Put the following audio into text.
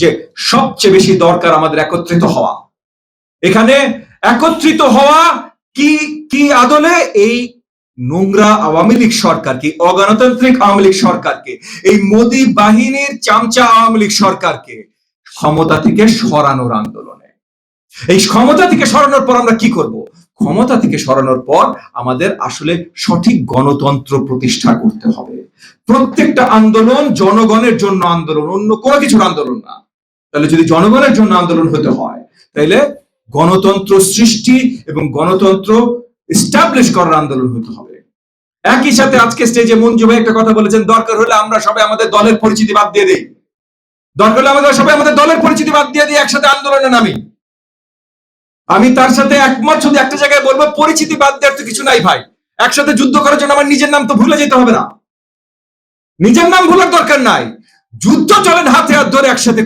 যে সবচেয়ে বেশি দরকার আমাদের একত্রিত হওয়া। এখানে একত্রিত হওয়া কি কি আদলে? এই নোংরা আওয়ামী লীগ সরকারকে, অগণতান্ত্রিক আওয়ামী লীগ সরকারকে, এই মোদি বাহিনীর চামচা আওয়ামী লীগ সরকারকে ক্ষমতা থেকে সরানোর আন্দোলনে। এই ক্ষমতা থেকে সরানোর পর আমরা কি করব? ক্ষমতা থেকে সরানোর পর আমাদের আসলে সঠিক গণতন্ত্র প্রতিষ্ঠা করতে হবে। প্রত্যেকটা আন্দোলন জনগণের জন্য আন্দোলন, অন্য কোনো কিছুর আন্দোলন না। তাহলে যদি জনগণের জন্য আন্দোলন হতে হয়, তাহলে গণতন্ত্র সৃষ্টি এবং গণতন্ত্র এস্টাবলিশ করার আন্দোলন হতে হবে। একই সাথে আজকে স্টেজে মঞ্জু ভাই একটা কথা বলেছেন, দরকার হলে আমরা সবাই আমাদের দলের পরিচিতি বাদ দিয়ে দিই, দরকার হলে আমরা সবাই আমাদের দলের পরিচিতি বাদ দিয়ে দিই, একসাথে আন্দোলনে নামি। আমি তার সাথে একমত। শুধু একটা জায়গায় বলবো, পরিচিতি বাদ দেওয়ার তো কিছু নাই ভাই। একসাথে যুদ্ধ করার জন্য আমার নিজের নাম তো ভুলে যেতে হবে না, নিজের নাম ভুলার দরকার নাই। যুদ্ধ চলেন হাতে হাত ধরে একসাথে।